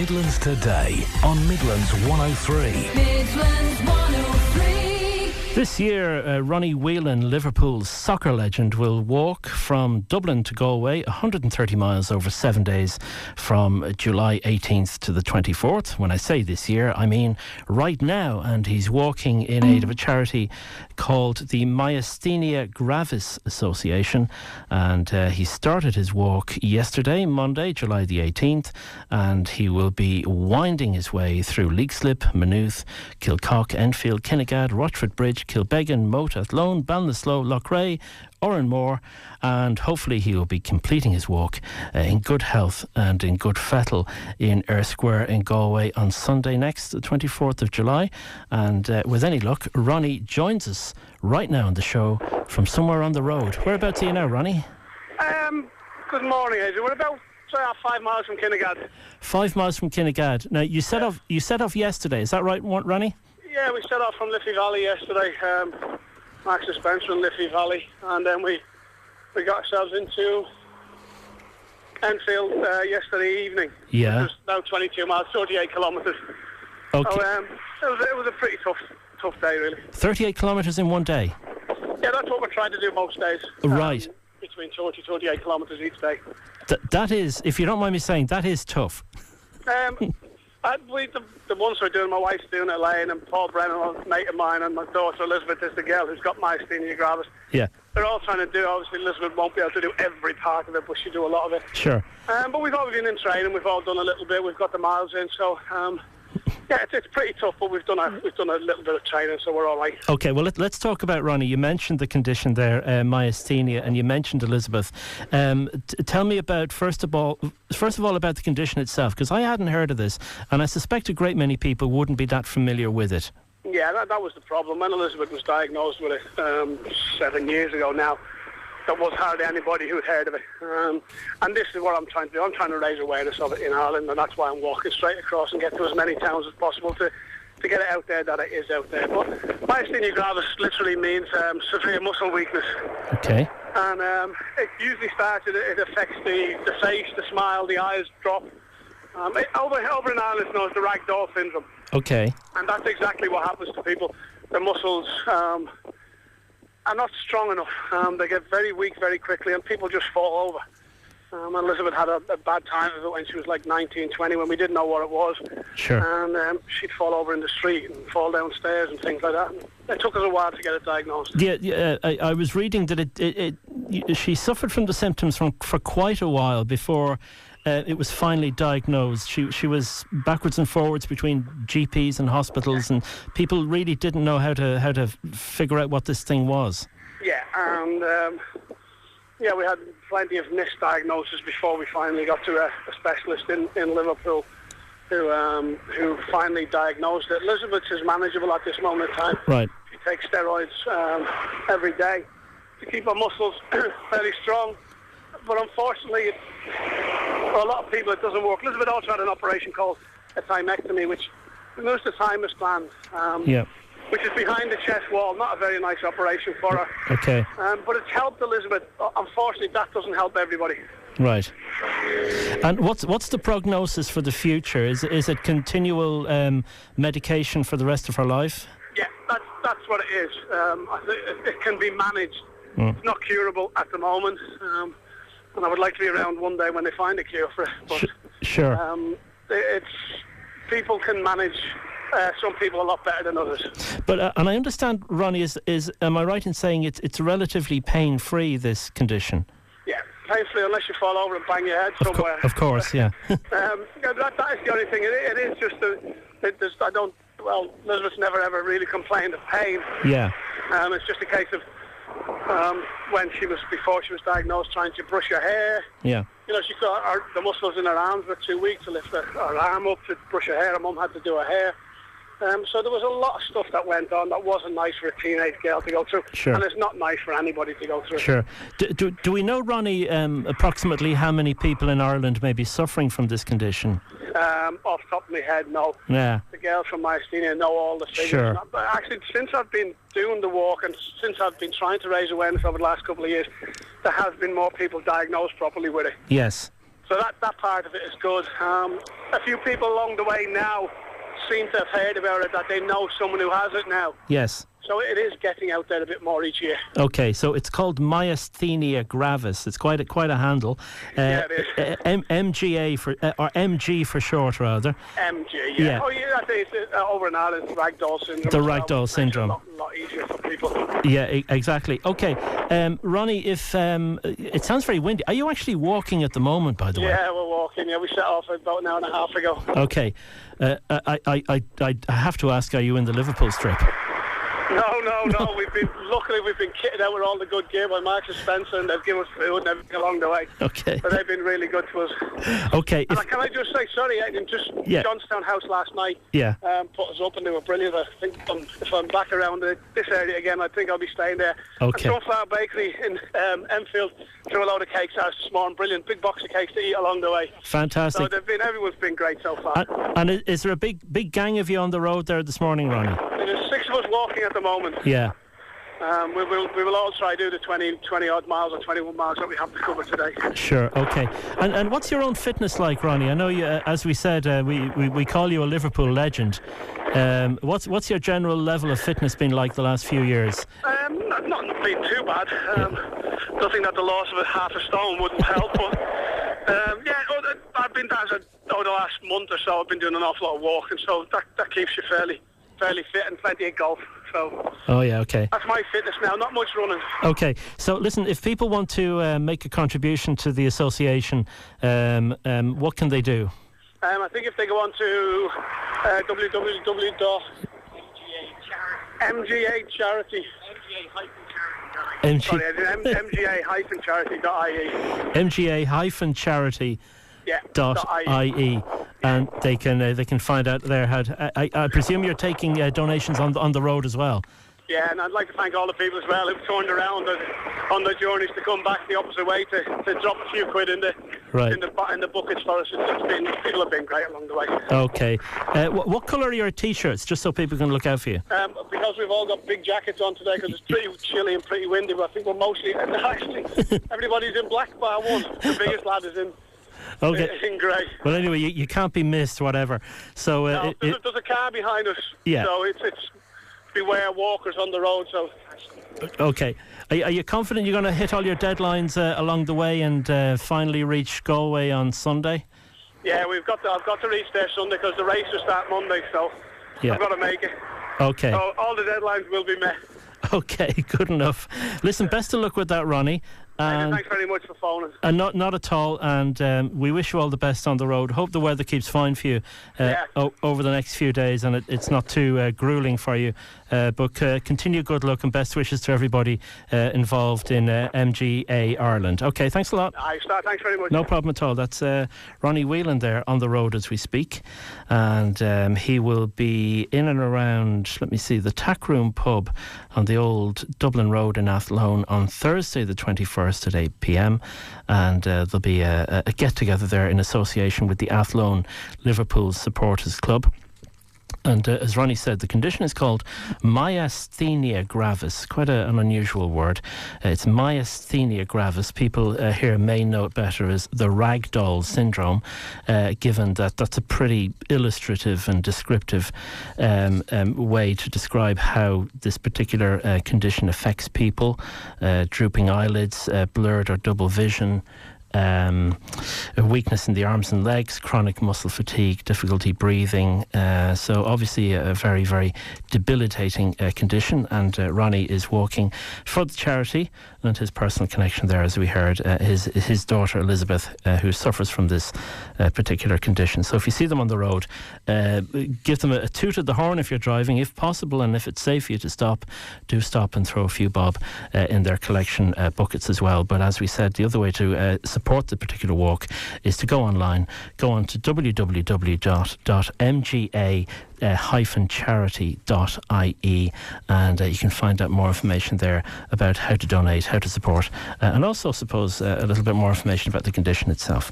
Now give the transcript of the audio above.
Midlands Today on Midlands 103. Midlands 103. This year, Ronnie Whelan, Liverpool's soccer legend, will walk from Dublin to Galway, 130 miles over 7 days from July 18th to the 24th. When I say this year, I mean right now. And he's walking in aid of a charity called the Myasthenia Gravis Association. And he started his walk yesterday, Monday, July the 18th. And he will be winding his way through Leixlip, Maynooth, Kilcock, Enfield, Kinnegad, Rochfordbridge, Kilbeggan, Moate, Athlone, Ballinasloe, Loughrea, Oranmore, and hopefully he will be completing his walk in good health and in good fettle in Eyre Square in Galway on Sunday next, the 24th of July. And with any luck, Ronnie joins us right now on the show from somewhere on the road. Whereabouts are you now, Ronnie? Good morning, Adrian. We're about 5 miles from Kinnegad. 5 miles from Kinnegad. Now, you set off yesterday, is that right, Ronnie? Yeah, we set off from Liffey Valley yesterday, Max Spencer in Liffey Valley, and then we got ourselves into Enfield yesterday evening. Yeah. It was about 22 miles, 38 kilometres. Okay. So it was a pretty tough day, really. 38 kilometres in one day? Yeah, that's what we're trying to do most days. Right. Between 30 38 kilometres each day. That is, if you don't mind me saying, that is tough. The ones we're doing, my wife's doing it, Elaine, and Paul Brennan, a mate of mine, and my daughter Elizabeth is the girl who's got myasthenia gravis. Yeah. They're all trying to do, obviously Elizabeth won't be able to do every part of it, but she'll do a lot of it. Sure. But we've all been in training, we've all done a little bit, we've got the miles in, so yeah, it's pretty tough, but we've done a little bit of training, so we're all right. Okay, well, let's talk about Ronnie. You mentioned the condition there, myasthenia, and you mentioned Elizabeth. Tell me about, first of all, about the condition itself, because I hadn't heard of this, and I suspect a great many people wouldn't be that familiar with it. Yeah, that was the problem. When Elizabeth was diagnosed with it 7 years ago now, there was hardly anybody who had heard of it. And this is what I'm trying to do. I'm trying to raise awareness of it in Ireland, and that's why I'm walking straight across and get to as many towns as possible to get it out there that it is out there. But myasthenia gravis literally means severe muscle weakness. Okay. And it usually starts, it affects the face, the smile, the eyes drop. Over in Ireland it's known as the ragdoll syndrome. Okay. And that's exactly what happens to people. The muscles are not strong enough. They get very weak very quickly, and people just fall over. Elizabeth had a bad time of it when she was like 19, 20, when we didn't know what it was. Sure. And she'd fall over in the street and fall downstairs and things like that. It took us a while to get it diagnosed. Yeah. I was reading that she suffered from the symptoms for quite a while before it was finally diagnosed. She was backwards and forwards between GPs and hospitals, and people really didn't know how to figure out what this thing was. Yeah, and we had plenty of misdiagnoses before we finally got to a specialist in Liverpool who finally diagnosed it. Elizabeth is manageable at this moment in time. Right. She takes steroids every day to keep her muscles very strong. But unfortunately, for a lot of people, it doesn't work. Elizabeth also had an operation called a thymectomy, which removes the thymus gland, which is behind the chest wall. Not a very nice operation for her. Okay. But it's helped Elizabeth. Unfortunately, that doesn't help everybody. Right. And what's the prognosis for the future? Is it continual medication for the rest of her life? Yeah, that's what it is. I think it can be managed. It's not curable at the moment. And I would like to be around one day when they find a cure for it. But, sure. People can manage some people a lot better than others. But and I understand, Ronnie, is am I right in saying it's relatively pain-free, this condition? Yeah, pain-free unless you fall over and bang your head somewhere. Of course, yeah. That is the only thing. It is just Elizabeth's never ever really complained of pain. Yeah. It's just a case of before she was diagnosed, trying to brush her hair. Yeah. You know, she got the muscles in her arms were too weak to lift her arm up to brush her hair. Her mum had to do her hair. So there was a lot of stuff that went on that wasn't nice for a teenage girl to go through. Sure. And it's not nice for anybody to go through. Sure. Do we know, Ronnie, approximately how many people in Ireland may be suffering from this condition? Off the top of my head, no. Yeah. The girls from Myasthenia know all the figures. Sure. But actually, since I've been doing the walk and since I've been trying to raise awareness over the last couple of years, there has been more people diagnosed properly with it. Yes. So that part of it is good. A few people along the way now seem to have heard about it, that they know someone who has it now. Yes. So it is getting out there a bit more each year. Okay, so it's called Myasthenia Gravis. It's quite a handle. Yeah, it is. MGA or MG for short, rather. MG, yeah. Oh, yeah, I think it's over in Ireland, ragdoll syndrome. The ragdoll syndrome. A lot easier for people. Yeah, exactly. Okay, Ronnie, if it sounds very windy. Are you actually walking at the moment, by the way? Yeah, we're walking. Yeah, we set off about an hour and a half ago. Okay, I have to ask: are you in the Liverpool strip? No. Luckily we've been kitted out with all the good gear by Marks and Spencer, and they've given us food and everything along the way. Okay. So they've been really good to us. Okay. And can I just say, sorry, Johnstown House last night put us up and they were brilliant. I think if I'm back around this area again, I think I'll be staying there. Okay. And Sunflower Bakery in Enfield threw a load of cakes out this morning. Brilliant. Big box of cakes to eat along the way. Fantastic. So everyone's been great so far. And is there a big gang of you on the road there this morning, Ronnie? There's 6 of us walking at the moment. Yeah. We will all try to do the 20 odd miles or 21 miles that we have to cover today. Sure, okay. And what's your own fitness like, Ronnie? I know you, as we said, we call you a Liverpool legend. What's your general level of fitness been like the last few years? Not been too bad. Nothing that the loss of half a stone wouldn't help. But I've been over the last month or so. I've been doing an awful lot of walking, so that keeps you fairly fit, and plenty of golf. So. Oh yeah, okay. That's my fitness now. Not much running. Okay, so listen, if people want to make a contribution to the association, what can they do? I think if they go on to www.mga-charity. MGA-charity.ie. .ie, and they can find out there how to, I presume you're taking donations on the road as well. Yeah, and I'd like to thank all the people as well who've turned around on their journeys to come back the opposite way to drop a few quid in the buckets for us. People have been great along the way. Okay, what colour are your t-shirts, just so people can look out for you? Because we've all got big jackets on today, because it's pretty chilly and pretty windy, but I think we're mostly actually everybody's in black bar one. The biggest lad is in. Okay. In grey. Well, anyway, you can't be missed, whatever. So there's a car behind us. Yeah. So it's beware walkers on the road. So. Okay. Are you confident you're going to hit all your deadlines along the way and finally reach Galway on Sunday? Yeah, I've got to reach there Sunday because the race will start Monday. So I've got to make it. Okay. So all the deadlines will be met. Okay, good enough. Listen, best of luck with that, Ronnie. Thanks very much for phoning. And not at all. And we wish you all the best on the road. Hope the weather keeps fine for you over the next few days, and it's not too grueling for you. But continue good luck and best wishes to everybody involved in MGA Ireland. Okay, thanks a lot. Thanks very much. No problem at all. That's Ronnie Whelan there on the road as we speak, and he will be in and around, let me see, the Tack Room pub on the old Dublin Road in Athlone on Thursday the 21st at 8 p.m, and there'll be a get-together there in association with the Athlone Liverpool Supporters Club. And as Ronnie said, the condition is called Myasthenia Gravis. Quite an unusual word. It's Myasthenia Gravis. People here may know it better as the ragdoll syndrome, given that that's a pretty illustrative and descriptive way to describe how this particular condition affects people. Drooping eyelids, blurred or double vision, a weakness in the arms and legs, chronic muscle fatigue, difficulty breathing. So obviously a very, very debilitating condition. And Ronnie is walking for the charity, and his personal connection there, as we heard, his daughter Elizabeth, who suffers from this particular condition. So if you see them on the road, give them a toot at the horn if you're driving, if possible, and if it's safe for you to stop, do stop and throw a few bob in their collection buckets as well. But as we said, the other way to support the particular walk is to go online, go on to www.mga-charity.ie, and you can find out more information there about how to donate, how to support, and also, suppose, a little bit more information about the condition itself.